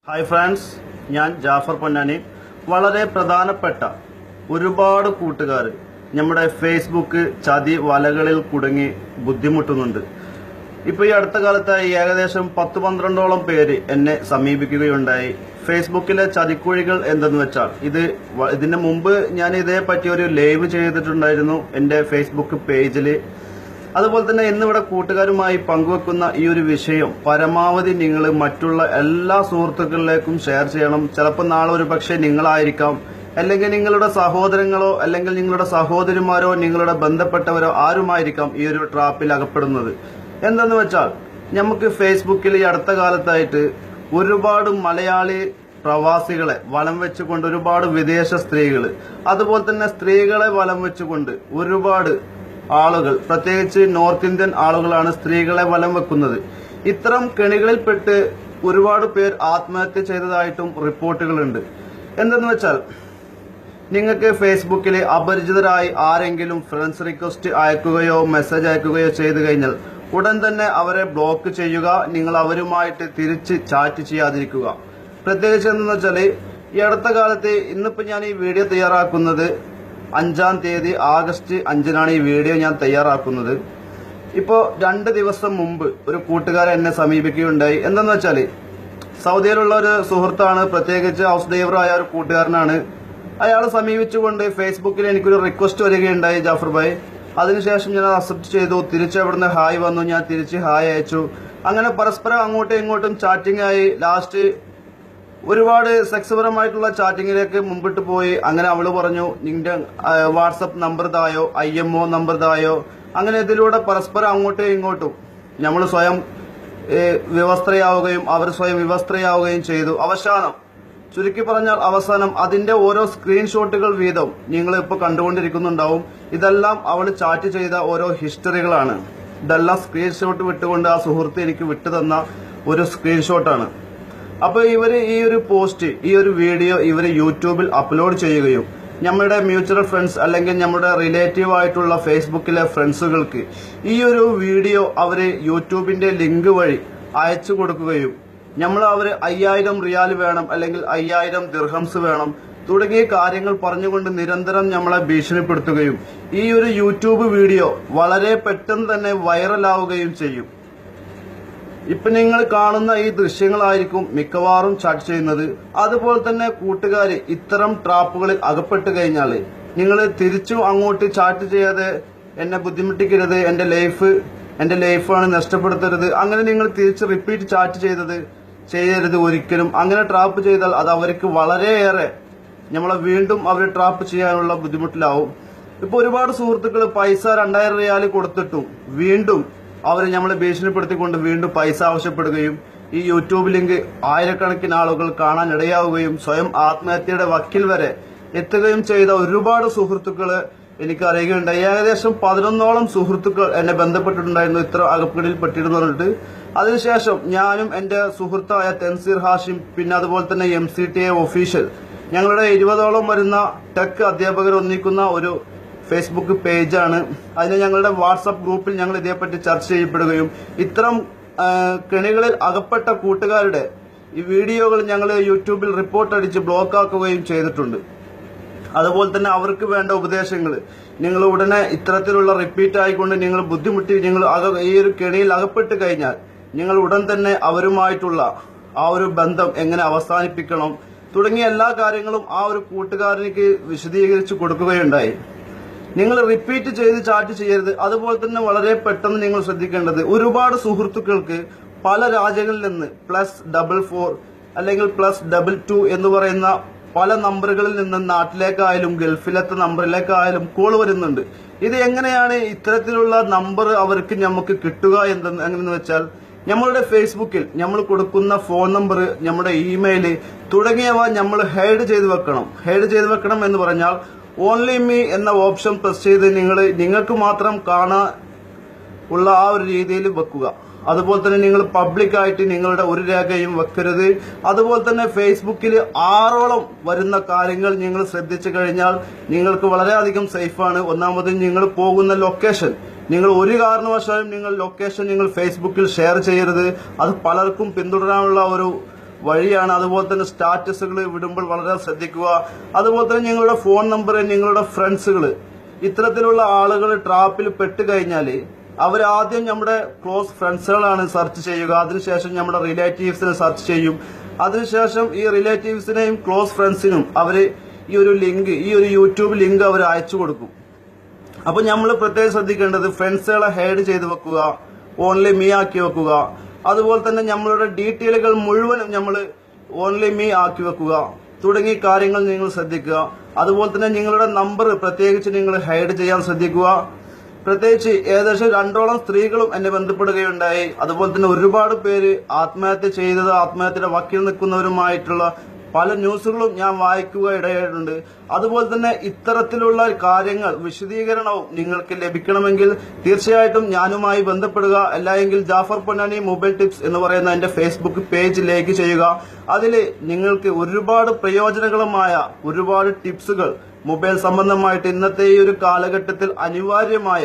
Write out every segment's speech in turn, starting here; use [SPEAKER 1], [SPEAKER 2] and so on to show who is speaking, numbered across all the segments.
[SPEAKER 1] Hi friends, ഞാൻ ജാഫർ പൊന്നാനി. വളരെ പ്രധാനപ്പെട്ട ഒരുപാട് കൂട്ടുകാർ നമ്മുടെ ഫേസ്ബുക്ക് ചതി വലകളിൽ കുടുങ്ങി ബുദ്ധിമുട്ടുന്നുണ്ട്. ഇപ്പോൾ ഈ അടുത്ത കാലത്തായി ഏകദേശം 10-12ഓളം പേര് എന്നെ സമീപിക്കുകയുണ്ടായി. ഫേസ്ബുക്കിലെ ചതിക്കുഴികൾ എന്തെന്ന് വെച്ചാൽ ഇതിന് മുമ്പ് ഞാൻ ഇതേപ്പറ്റി ഒരു ലൈവ് ചെയ്തിട്ടുണ്ടായിരുന്നു എൻ്റെ ഫേസ്ബുക്ക് പേജിൽ. അതുപോലെ തന്നെ ഇന്നിവിടെ കൂട്ടുകാരുമായി പങ്കുവെക്കുന്ന ഈ ഒരു വിഷയം പരമാവധി നിങ്ങൾ മറ്റുള്ള എല്ലാ സുഹൃത്തുക്കളിലേക്കും ഷെയർ ചെയ്യണം. ചിലപ്പോൾ നാളെ ഒരു പക്ഷേ നിങ്ങളായിരിക്കാം, അല്ലെങ്കിൽ നിങ്ങളുടെ സഹോദരങ്ങളോ അല്ലെങ്കിൽ നിങ്ങളുടെ സഹോദരിമാരോ നിങ്ങളുടെ ബന്ധപ്പെട്ടവരോ ആരുമായിരിക്കാം ഈ ഒരു ട്രാപ്പിൽ അകപ്പെടുന്നത്. എന്തെന്ന് വെച്ചാൽ നമുക്ക് ഫേസ്ബുക്കിൽ ഈ അടുത്ത കാലത്തായിട്ട് ഒരുപാട് മലയാളി പ്രവാസികളെ വലം വെച്ചുകൊണ്ട്, ഒരുപാട് വിദേശ സ്ത്രീകൾ, അതുപോലെ തന്നെ സ്ത്രീകളെ വലം വെച്ചുകൊണ്ട് ഒരുപാട് ആളുകൾ, പ്രത്യേകിച്ച് നോർത്ത് ഇന്ത്യൻ ആളുകളാണ് സ്ത്രീകളെ വലം വെക്കുന്നത്. ഇത്തരം കെണികളിൽപ്പെട്ട് ഒരുപാട് പേർ ആത്മഹത്യ ചെയ്തതായിട്ടും റിപ്പോർട്ടുകളുണ്ട്. എന്തെന്ന് വെച്ചാൽ നിങ്ങൾക്ക് ഫേസ്ബുക്കിൽ അപരിചിതരായി ആരെങ്കിലും ഫ്രണ്ട്സ് റിക്വസ്റ്റ് അയക്കുകയോ മെസ്സേജ് അയക്കുകയോ ചെയ്തു കഴിഞ്ഞാൽ ഉടൻ തന്നെ അവരെ ബ്ലോക്ക് ചെയ്യുക. നിങ്ങൾ അവരുമായിട്ട് തിരിച്ച് ചാറ്റ് ചെയ്യാതിരിക്കുക. പ്രത്യേകിച്ച് എന്തെന്ന് വെച്ചാൽ ഈ അടുത്ത കാലത്ത്, ഇന്നിപ്പോൾ ഞാൻ ഈ വീഡിയോ തയ്യാറാക്കുന്നത് 5-ാം തീയതി ആഗസ്റ്റ് 5-നാണ് ഈ വീഡിയോ ഞാൻ തയ്യാറാക്കുന്നത്. ഇപ്പോൾ 2 ദിവസം മുമ്പ് ഒരു കൂട്ടുകാരൻ എന്നെ സമീപിക്കുകയുണ്ടായി. എന്തെന്ന് വെച്ചാൽ സൗദിയിലുള്ള ഒരു സുഹൃത്താണ്, പ്രത്യേകിച്ച് ഹൗസ് ഡ്രൈവറായ ഒരു കൂട്ടുകാരനാണ്. അയാൾ സമീപിച്ചുകൊണ്ട് ഫേസ്ബുക്കിൽ എനിക്കൊരു റിക്വസ്റ്റ് വരികയുണ്ടായി, ജാഫർ ഭായ്. അതിനുശേഷം ഞാൻ അക്സെപ്റ്റ് ചെയ്തു. തിരിച്ച് അവിടുന്ന് ഹായ് വന്നു, ഞാൻ തിരിച്ച് ഹായ് അയച്ചു. അങ്ങനെ പരസ്പരം അങ്ങോട്ടും ഇങ്ങോട്ടും ചാറ്റിംഗ് ആയി. ലാസ്റ്റ് ഒരുപാട് സെക്സ്പരമായിട്ടുള്ള ചാറ്റിങ്ങിലേക്ക് മുമ്പിട്ട് പോയി. അങ്ങനെ അവള് പറഞ്ഞു, നിന്റെ വാട്സപ്പ് നമ്പർ തായോ, IMO നമ്പർ തായോ. അങ്ങനെ ഇതിലൂടെ പരസ്പരം അങ്ങോട്ടും ഇങ്ങോട്ടും നമ്മൾ സ്വയം വിവസ്ത്രയാവുകയും അവർ സ്വയം വിവസ്ത്രയാവുകയും ചെയ്തു. ചുരുക്കി പറഞ്ഞാൽ അവസാനം അതിന്റെ ഓരോ സ്ക്രീൻഷോട്ടുകൾ വീതം നിങ്ങൾ ഇപ്പോൾ കണ്ടുകൊണ്ടിരിക്കുന്നുണ്ടാവും. ഇതെല്ലാം അവൾ ചാറ്റ് ചെയ്ത ഓരോ ഹിസ്റ്ററികളാണ്. ഇതെല്ലാം സ്ക്രീൻഷോട്ട് വിട്ടുകൊണ്ട് ആ സുഹൃത്ത് എനിക്ക് വിട്ടുതന്ന ഒരു സ്ക്രീൻഷോട്ടാണ്. അപ്പൊ ഇവര് ഈ ഒരു പോസ്റ്റ്, ഈ ഒരു വീഡിയോ ഇവര് യൂട്യൂബിൽ അപ്ലോഡ് ചെയ്യുകയും നമ്മുടെ മ്യൂച്വൽ ഫ്രണ്ട്സ് അല്ലെങ്കിൽ നമ്മുടെ റിലേറ്റീവ് ആയിട്ടുള്ള ഫേസ്ബുക്കിലെ ഫ്രണ്ട്സുകൾക്ക് ഈ ഒരു വീഡിയോ അവര് യൂട്യൂബിന്റെ ലിങ്ക് വഴി അയച്ചു കൊടുക്കുകയും അവര് 5000 റിയാൽ വേണം അല്ലെങ്കിൽ 5000 ദിർഹംസ് വേണം തുടങ്ങിയ കാര്യങ്ങൾ പറഞ്ഞുകൊണ്ട് നിരന്തരം നമ്മളെ ഭീഷണിപ്പെടുത്തുകയും ഈ ഒരു യൂട്യൂബ് വീഡിയോ വളരെ പെട്ടെന്ന് തന്നെ വൈറലാവുകയും ചെയ്യും. ഇപ്പൊ നിങ്ങൾ കാണുന്ന ഈ ദൃശ്യങ്ങളായിരിക്കും മിക്കവാറും ചാറ്റ് ചെയ്യുന്നത്. അതുപോലെ തന്നെ കൂട്ടുകാര് ഇത്തരം ട്രാപ്പുകളിൽ അകപ്പെട്ട് കഴിഞ്ഞാൽ നിങ്ങൾ തിരിച്ചു അങ്ങോട്ട് ചാറ്റ് ചെയ്യാതെ എന്നെ ബുദ്ധിമുട്ടിക്കരുത്, എന്റെ ലൈഫാണ് നഷ്ടപ്പെടുത്തരുത്, അങ്ങനെ നിങ്ങൾ തിരിച്ച് റിപ്പീറ്റ് ചാറ്റ് ചെയ്യരുത് ഒരിക്കലും. അങ്ങനെ ട്രാപ്പ് ചെയ്താൽ അത് അവർക്ക് വളരെയേറെ നമ്മളെ വീണ്ടും അവർ ട്രാപ്പ് ചെയ്യാനുള്ള ബുദ്ധിമുട്ടിലാവും. ഇപ്പൊ ഒരുപാട് സുഹൃത്തുക്കൾ പൈസ 2000 റിയാൽ കൊടുത്തിട്ടും വീണ്ടും അവരെ നമ്മളെ ഭീഷണിപ്പെടുത്തിക്കൊണ്ട് വീണ്ടും പൈസ ആവശ്യപ്പെടുകയും ഈ യൂട്യൂബ് ലിങ്ക് ആയിരക്കണക്കിന് ആളുകൾ കാണാൻ ഇടയാവുകയും സ്വയം ആത്മഹത്യയുടെ വക്കിൽ വരെ എത്തുകയും ചെയ്ത ഒരുപാട് സുഹൃത്തുക്കള് എനിക്ക് അറിയുകയുണ്ടായി. ഏകദേശം 11ഓളം സുഹൃത്തുക്കൾ എന്നെ ബന്ധപ്പെട്ടിട്ടുണ്ടായിരുന്നു ഇത്ര അകപ്പടിയിൽ പെട്ടിരുന്നു പറഞ്ഞിട്ട്. അതിനുശേഷം ഞാനും എന്റെ സുഹൃത്തായ തെൻസീർ ഹാഷിം, പിന്നെ അതുപോലെ തന്നെ MCTA ഒഫീഷ്യൽ, ഞങ്ങളുടെ 20ഓളം വരുന്ന ടെക് അധ്യാപകർ ഒന്നിക്കുന്ന ഒരു ഫേസ്ബുക്ക് പേജാണ്. അതിന് ഞങ്ങളുടെ വാട്സപ്പ് ഗ്രൂപ്പിൽ ഞങ്ങൾ ഇതേപ്പറ്റി ചർച്ച ചെയ്യപ്പെടുകയും ഇത്തരം കെണികളിൽ അകപ്പെട്ട കൂട്ടുകാരുടെ ഈ വീഡിയോകൾ ഞങ്ങൾ യൂട്യൂബിൽ റിപ്പോർട്ട് അടിച്ച് ബ്ലോക്ക് ആക്കുകയും ചെയ്തിട്ടുണ്ട്. അതുപോലെ തന്നെ അവർക്ക് വേണ്ട ഉപദേശങ്ങൾ നിങ്ങൾ ഉടനെ ഇത്തരത്തിലുള്ള റിപ്പീറ്റ് ആയിക്കൊണ്ട് നിങ്ങൾ ബുദ്ധിമുട്ടി ഈ ഒരു കെണിയിൽ അകപ്പെട്ട് കഴിഞ്ഞാൽ നിങ്ങൾ ഉടൻ തന്നെ അവരുമായിട്ടുള്ള ആ ഒരു ബന്ധം എങ്ങനെ അവസാനിപ്പിക്കണം തുടങ്ങിയ എല്ലാ കാര്യങ്ങളും ആ ഒരു കൂട്ടുകാരനിക്ക് വിശദീകരിച്ച് കൊടുക്കുകയുണ്ടായി. നിങ്ങൾ റിപ്പീറ്റ് ചെയ്ത് ചാറ്റ് ചെയ്യരുത്. അതുപോലെ തന്നെ വളരെ പെട്ടെന്ന് നിങ്ങൾ ശ്രദ്ധിക്കേണ്ടത്, ഒരുപാട് സുഹൃത്തുക്കൾക്ക് പല രാജ്യങ്ങളിൽ നിന്ന് +44 അല്ലെങ്കിൽ +22 എന്ന് പറയുന്ന പല നമ്പറുകളിൽ നിന്ന് നാട്ടിലേക്കായാലും ഗൾഫിലത്തെ നമ്പറിലേക്കായാലും കോൾ വരുന്നുണ്ട്. ഇത് എങ്ങനെയാണ് ഇത്തരത്തിലുള്ള നമ്പർ അവർക്ക് നമുക്ക് കിട്ടുക എങ്ങനെയെന്ന് വെച്ചാൽ, നമ്മളുടെ ഫേസ്ബുക്കിൽ നമ്മൾ കൊടുക്കുന്ന ഫോൺ നമ്പർ, നമ്മുടെ ഇമെയിൽ തുടങ്ങിയവ നമ്മൾ ഹൈഡ് ചെയ്ത് വെക്കണം എന്ന് പറഞ്ഞാൽ ഓൺലി മീ എന്ന ഓപ്ഷൻ പ്രസ് ചെയ്ത് നിങ്ങൾക്ക് മാത്രം കാണാൻ ഉള്ള ആ ഒരു രീതിയിൽ വെക്കുക. അതുപോലെ തന്നെ നിങ്ങൾ പബ്ലിക്കായിട്ട് നിങ്ങളുടെ ഒരു രേഖയും വെക്കരുത്. അതുപോലെ തന്നെ ഫേസ്ബുക്കിൽ 6ഓളം വരുന്ന കാര്യങ്ങൾ നിങ്ങൾ ശ്രദ്ധിച്ചു കഴിഞ്ഞാൽ നിങ്ങൾക്ക് വളരെയധികം സേഫാണ്. ഒന്നാമത് നിങ്ങൾ പോകുന്ന ലൊക്കേഷൻ, നിങ്ങൾ ഒരു കാരണവശാലും ലൊക്കേഷൻ ഫേസ്ബുക്കിൽ ഷെയർ ചെയ്യരുത്. അത് പലർക്കും പിന്തുടരാനുള്ള ഒരു വഴിയാണ്. അതുപോലെ തന്നെ സ്റ്റാറ്റസുകൾ വിടുമ്പോൾ വളരെ ശ്രദ്ധിക്കുക. അതുപോലെ തന്നെ നിങ്ങളുടെ ഫോൺ നമ്പർ, നിങ്ങളുടെ ഫ്രണ്ട്സുകൾ, ഇത്തരത്തിലുള്ള ആളുകൾ ട്രാപ്പിൽ പെട്ട് കഴിഞ്ഞാൽ അവരാദ്യം നമ്മുടെ ക്ലോസ് ഫ്രണ്ട്സുകളാണ് സെർച്ച് ചെയ്യുക. അതിനുശേഷം നമ്മുടെ റിലേറ്റീവ്സിനെ സെർച്ച് ചെയ്യും. അതിനുശേഷം ഈ റിലേറ്റീവ്സിനെയും ക്ലോസ് ഫ്രണ്ട്സിനും അവര് ഈ ഒരു യൂട്യൂബ് ലിങ്ക് അവർ അയച്ചു കൊടുക്കും. അപ്പൊ നമ്മൾ പ്രത്യേകം ശ്രദ്ധിക്കേണ്ടത് ഫ്രണ്ട്സുകളെ ഹൈഡ് ചെയ്ത് വെക്കുക, ഓൺലി മീ ആക്കി വെക്കുക. അതുപോലെ തന്നെ നമ്മളുടെ ഡീറ്റെയിലുകൾ മുഴുവനും നമ്മൾ ഓൺലി മീ ആക്കി വെക്കുക തുടങ്ങിയ കാര്യങ്ങൾ നിങ്ങൾ ശ്രദ്ധിക്കുക. അതുപോലെ തന്നെ നിങ്ങളുടെ നമ്പർ പ്രത്യേകിച്ച് നിങ്ങൾ ഹൈഡ് ചെയ്യാൻ ശ്രദ്ധിക്കുക. പ്രത്യേകിച്ച് ഏകദേശം 2ഓളം സ്ത്രീകളും എന്നെ ബന്ധപ്പെടുകയുണ്ടായി. അതുപോലെ തന്നെ ഒരുപാട് പേര് ആത്മഹത്യ ചെയ്തത്, ആത്മഹത്യയുടെ വക്കിൽ നിൽക്കുന്നവരുമായിട്ടുള്ള പല ന്യൂസുകളും ഞാൻ വായിക്കുക ഇടയായിട്ടുണ്ട്. അതുപോലെ തന്നെ ഇത്തരത്തിലുള്ള കാര്യങ്ങൾ വിശദീകരണവും നിങ്ങൾക്ക് ലഭിക്കണമെങ്കിൽ തീർച്ചയായിട്ടും ഞാനുമായി ബന്ധപ്പെടുക. അല്ലെങ്കിൽ ജാഫർ പൊന്നാനി മൊബൈൽ ടിപ്സ് എന്ന് പറയുന്ന എന്റെ ഫേസ്ബുക്ക് പേജ് ലൈക്ക് ചെയ്യുക. അതിൽ നിങ്ങൾക്ക് ഒരുപാട് പ്രയോജനകരമായ ഒരുപാട് ടിപ്സുകൾ മൊബൈൽ സംബന്ധമായിട്ട് ഇന്നത്തെ ഈ ഒരു കാലഘട്ടത്തിൽ അനിവാര്യമായ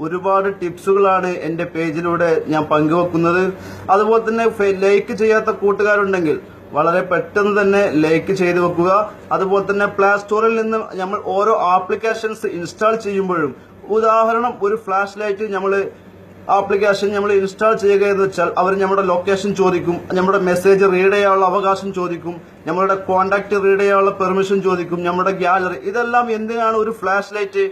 [SPEAKER 1] ഒരുപാട് ടിപ്സുകളാണ് എന്റെ പേജിലൂടെ ഞാൻ പങ്കുവെക്കുന്നത്. അതുപോലെ തന്നെ ലൈക്ക് ചെയ്യാത്ത കൂട്ടുകാരുണ്ടെങ്കിൽ വളരെ പെട്ടെന്ന് തന്നെ ലൈക്ക് ചെയ്ത് വെക്കുക. അതുപോലെ തന്നെ പ്ലേ സ്റ്റോറിൽ നിന്ന് നമ്മൾ ഓരോ ആപ്ലിക്കേഷൻസ് ഇൻസ്റ്റാൾ ചെയ്യുമ്പോഴും, ഉദാഹരണം ഒരു ഫ്ലാഷ് ലൈറ്റ് ആപ്ലിക്കേഷൻ നമ്മൾ ഇൻസ്റ്റാൾ ചെയ്യുക എന്ന് വെച്ചാൽ അവർ നമ്മുടെ ലൊക്കേഷൻ ചോദിക്കും, നമ്മുടെ മെസ്സേജ് റീഡ് ചെയ്യാനുള്ള അവകാശം ചോദിക്കും, നമ്മളുടെ കോണ്ടാക്ട് റീഡ് ചെയ്യാനുള്ള പെർമിഷൻ ചോദിക്കും, നമ്മുടെ ഗാലറി. ഇതെല്ലാം എന്തിനാണ് ഒരു ഫ്ലാഷ് ലൈറ്റ്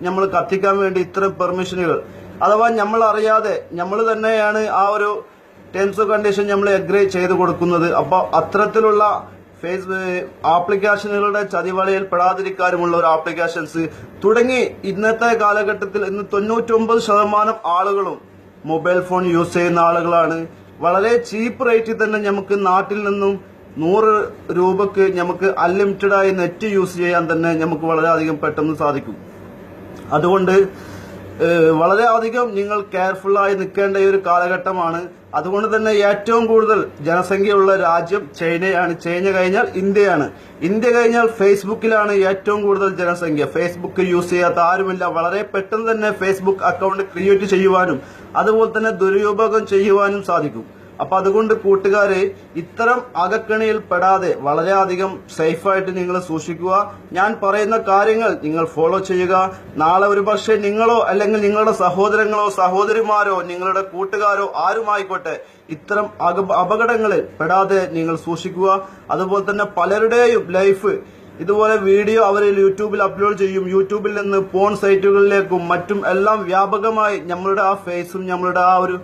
[SPEAKER 1] നമ്മൾ കത്തിക്കാൻ വേണ്ടി ഇത്തരം പെർമിഷനുകൾ? അഥവാ നമ്മൾ അറിയാതെ നമ്മൾ തന്നെയാണ് ആ ഒരു ടേംസ് ഓഫ് കണ്ടീഷൻ നമ്മൾ അഗ്രി ചെയ്ത് കൊടുക്കുന്നത്. അപ്പോൾ അത്തരത്തിലുള്ള ആപ്ലിക്കേഷനുകളുടെ ചതിവലയിൽ പെടാതിരിക്കാനുമുള്ള ഒരു ആപ്ലിക്കേഷൻസ് തുടങ്ങി ഇന്നത്തെ കാലഘട്ടത്തിൽ ഇന്ന് 99% ആളുകളും മൊബൈൽ ഫോൺ യൂസ് ചെയ്യുന്ന ആളുകളാണ്. വളരെ ചീപ്പ് റേറ്റിൽ തന്നെ നമുക്ക് നാട്ടിൽ നിന്നും 100 രൂപക്ക് നമുക്ക് അൺലിമിറ്റഡ് ആയി നെറ്റ് യൂസ് ചെയ്യാൻ തന്നെ നമുക്ക് വളരെയധികം പെട്ടെന്ന് സാധിക്കും. അതുകൊണ്ട് വളരെ അധികം നിങ്ങൾ കെയർഫുള്ളായി നിൽക്കേണ്ട ഈ ഒരു കാലഘട്ടമാണ്. അതുകൊണ്ട് തന്നെ ഏറ്റവും കൂടുതൽ ജനസംഖ്യയുള്ള രാജ്യം ചൈനയാണ്. ചൈന കഴിഞ്ഞാൽ ഇന്ത്യയാണ്. ഇന്ത്യ കഴിഞ്ഞാൽ ഫേസ്ബുക്കിലാണ് ഏറ്റവും കൂടുതൽ ജനസംഖ്യ. ഫേസ്ബുക്ക് യൂസ് ചെയ്യാത്ത ആരുമില്ല. വളരെ പെട്ടെന്ന് തന്നെ ഫേസ്ബുക്ക് അക്കൗണ്ട് ക്രിയേറ്റ് ചെയ്യുവാനും അതുപോലെ തന്നെ ദുരുപയോഗം ചെയ്യുവാനും സാധിക്കും. അപ്പൊ അതുകൊണ്ട് കൂട്ടുകാരെ, ഇത്തരം അകക്കണിയിൽ പെടാതെ വളരെയധികം സേഫായിട്ട് നിങ്ങൾ സൂക്ഷിക്കുക. ഞാൻ പറയുന്ന കാര്യങ്ങൾ നിങ്ങൾ ഫോളോ ചെയ്യുക. നാളെ ഒരുപക്ഷെ നിങ്ങളോ അല്ലെങ്കിൽ നിങ്ങളുടെ സഹോദരങ്ങളോ സഹോദരിമാരോ നിങ്ങളുടെ കൂട്ടുകാരോ ആരുമായിക്കോട്ടെ ഇത്തരം അപകടങ്ങളിൽ പെടാതെ നിങ്ങൾ സൂക്ഷിക്കുക. അതുപോലെ തന്നെ പലരുടെയും ലൈഫ് ഇതുപോലെ വീഡിയോ അവർ യൂട്യൂബിൽ അപ്ലോഡ് ചെയ്യും. യൂട്യൂബിൽ നിന്ന് പോൺ സൈറ്റുകളിലേക്കും മറ്റും എല്ലാം വ്യാപകമായി നമ്മളുടെ ആ ഫേസും നമ്മളുടെ ആ ഒരു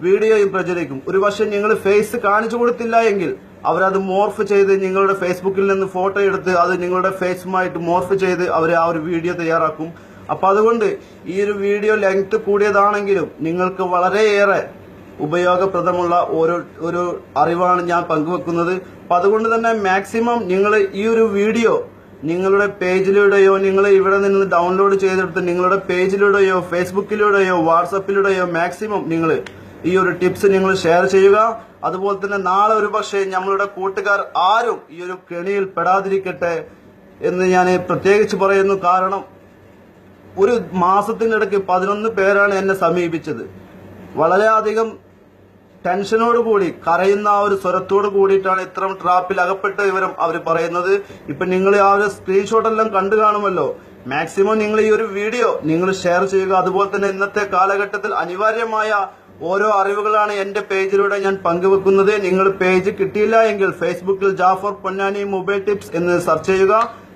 [SPEAKER 1] വീഡിയോയും പ്രചരിക്കും. ഒരു പക്ഷെ നിങ്ങൾ ഫേസ് കാണിച്ചു കൊടുത്തില്ല എങ്കിൽ അവരത് മോർഫ് ചെയ്ത് നിങ്ങളുടെ ഫേസ്ബുക്കിൽ നിന്ന് ഫോട്ടോ എടുത്ത് അത് നിങ്ങളുടെ ഫേസുമായിട്ട് മോർഫ് ചെയ്ത് അവർ ആ ഒരു വീഡിയോ തയ്യാറാക്കും. അപ്പൊ അതുകൊണ്ട് ഈ ഒരു വീഡിയോ ലെങ്ത് കൂടിയതാണെങ്കിലും നിങ്ങൾക്ക് വളരെയേറെ ഉപയോഗപ്രദമുള്ള ഒരു അറിവാണ് ഞാൻ പങ്കുവെക്കുന്നത്. അപ്പൊ അതുകൊണ്ട് തന്നെ മാക്സിമം നിങ്ങൾ ഈ ഒരു വീഡിയോ നിങ്ങളുടെ പേജിലൂടെയോ നിങ്ങൾ ഇവിടെ നിന്ന് ഡൗൺലോഡ് ചെയ്തെടുത്ത് നിങ്ങളുടെ പേജിലൂടെയോ ഫേസ്ബുക്കിലൂടെയോ വാട്സപ്പിലൂടെയോ മാക്സിമം നിങ്ങൾ ഈ ഒരു ടിപ്സ് നിങ്ങൾ ഷെയർ ചെയ്യുക. അതുപോലെ തന്നെ നാളെ ഒരുപക്ഷെ നമ്മളുടെ കൂട്ടുകാർ ആരും ഈ ഒരു കെണിയിൽ പെടാതിരിക്കട്ടെ എന്ന് ഞാൻ പ്രത്യേകിച്ച് പറയുന്നു. കാരണം ഒരു മാസത്തിനിടയ്ക്ക് 11 പേരാണ് എന്നെ സമീപിച്ചത്. വളരെയധികം ടെൻഷനോടുകൂടി കരയുന്ന ആ ഒരു സ്വരത്തോട് കൂടിയിട്ടാണ് ഇത്തരം ട്രാപ്പിൽ അകപ്പെട്ട വിവരം അവർ പറയുന്നത്. ഇപ്പൊ നിങ്ങൾ ആ ഒരു സ്ക്രീൻഷോട്ട് എല്ലാം കണ്ടു കാണുമല്ലോ. മാക്സിമം നിങ്ങൾ ഈ ഒരു വീഡിയോ നിങ്ങൾ ഷെയർ ചെയ്യുക. അതുപോലെ തന്നെ ഇന്നത്തെ കാലഘട്ടത്തിൽ അനിവാര്യമായ ഓരോ അറിവുകളാണ് എന്റെ പേജിലൂടെ ഞാൻ പങ്കുവെക്കുന്നത്. നിങ്ങൾ പേജ് കിട്ടിയില്ല എങ്കിൽ ഫേസ്ബുക്കിൽ ജാഫർ പൊന്നാനി മൊബൈൽ ടിപ്സ് എന്ന് സെർച്ച് ചെയ്യുക.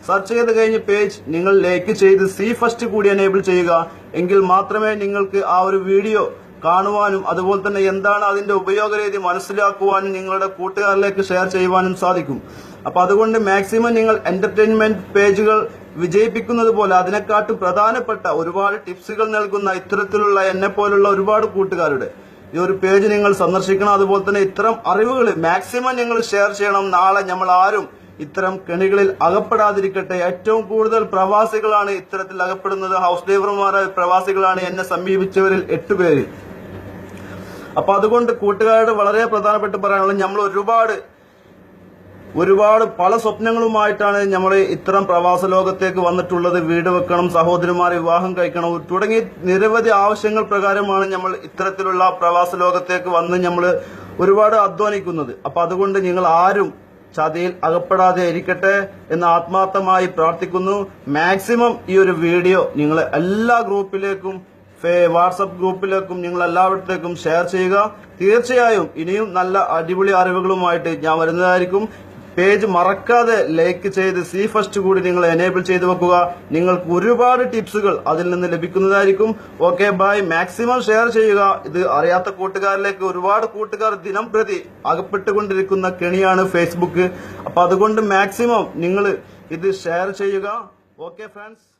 [SPEAKER 1] സെർച്ച് ചെയ്ത് കഴിഞ്ഞ് പേജ് നിങ്ങൾ ലൈക്ക് ചെയ്ത് സി ഫസ്റ്റ് കൂടി എനേബിൾ ചെയ്യുക. എങ്കിൽ മാത്രമേ നിങ്ങൾക്ക് ആ ഒരു വീഡിയോ കാണുവാനും അതുപോലെ തന്നെ എന്താണ് അതിന്റെ ഉപയോഗരീതി മനസ്സിലാക്കുവാനും നിങ്ങളുടെ കൂട്ടുകാരിലേക്ക് ഷെയർ ചെയ്യുവാനും സാധിക്കും. അപ്പൊ അതുകൊണ്ട് മാക്സിമം നിങ്ങൾ എന്റർടൈൻമെന്റ് പേജുകൾ വിജയിപ്പിക്കുന്നത് പോലെ അതിനെക്കാട്ടും പ്രധാനപ്പെട്ട ഒരുപാട് ടിപ്സുകൾ നൽകുന്ന ഇത്തരത്തിലുള്ള എന്നെ പോലുള്ള ഒരുപാട് കൂട്ടുകാരുടെ ഈ ഒരു പേജ് നിങ്ങൾ സന്ദർശിക്കണം. അതുപോലെ തന്നെ ഇത്തരം അറിവുകൾ മാക്സിമം നിങ്ങൾ ഷെയർ ചെയ്യണം. നാളെ നമ്മൾ ആരും ഇത്തരം കെണികളിൽ അകപ്പെടാതിരിക്കട്ടെ. ഏറ്റവും കൂടുതൽ പ്രവാസികളാണ് ഇത്തരത്തിൽ അകപ്പെടുന്നത്. ഹൗസ് ഡ്രൈവർമാരായ പ്രവാസികളാണ് എന്നെ സമീപിച്ചവരിൽ 8 പേര്. അപ്പൊ അതുകൊണ്ട് കൂട്ടുകാരോട് വളരെ പ്രധാനപ്പെട്ട് പറയാനുള്ളത്, നമ്മൾ ഒരുപാട് പല സ്വപ്നങ്ങളുമായിട്ടാണ് നമ്മൾ ഇത്തരം പ്രവാസ ലോകത്തേക്ക് വന്നിട്ടുള്ളത്. വീട് വെക്കണം, സഹോദരിമാരെ വിവാഹം കഴിക്കണം തുടങ്ങി നിരവധി ആവശ്യങ്ങൾ പ്രകാരമാണ് നമ്മൾ ഇത്തരത്തിലുള്ള പ്രവാസ ലോകത്തേക്ക് വന്ന് നമ്മൾ ഒരുപാട് അധ്വാനിക്കുന്നത്. അപ്പൊ അതുകൊണ്ട് നിങ്ങൾ ആരും ചതിയിൽ അകപ്പെടാതെ ഇരിക്കട്ടെ എന്ന് ആത്മാർത്ഥമായി പ്രാർത്ഥിക്കുന്നു. മാക്സിമം ഈ ഒരു വീഡിയോ നിങ്ങൾ എല്ലാ ഗ്രൂപ്പിലേക്കും വാട്സപ്പ് ഗ്രൂപ്പിലേക്കും നിങ്ങൾ എല്ലായിടത്തേക്കും ഷെയർ ചെയ്യുക. തീർച്ചയായും ഇനിയും നല്ല അടിപൊളി അറിവുകളുമായിട്ട് ഞാൻ വരുന്നതായിരിക്കും. പേജ് മറക്കാതെ ലൈക്ക് ചെയ്ത് സി ഫസ്റ്റ് കൂടി നിങ്ങൾ എനേബിൾ ചെയ്ത് വെക്കുക. നിങ്ങൾക്ക് ഒരുപാട് ടിപ്സുകൾ അതിൽ നിന്ന് ലഭിക്കുന്നതായിരിക്കും. Okay bye. മാക്സിമം ഷെയർ ചെയ്യുക. ഇത് അറിയാത്ത കൂട്ടുകാരിലേക്ക് ഒരുപാട് കൂട്ടുകാർ ദിനം പ്രതി അകപ്പെട്ടുകൊണ്ടിരിക്കുന്ന കെണിയാണ് ഫേസ്ബുക്ക്. അപ്പൊ അതുകൊണ്ട് മാക്സിമം നിങ്ങൾ ഇത് ഷെയർ ചെയ്യുക. Okay friends.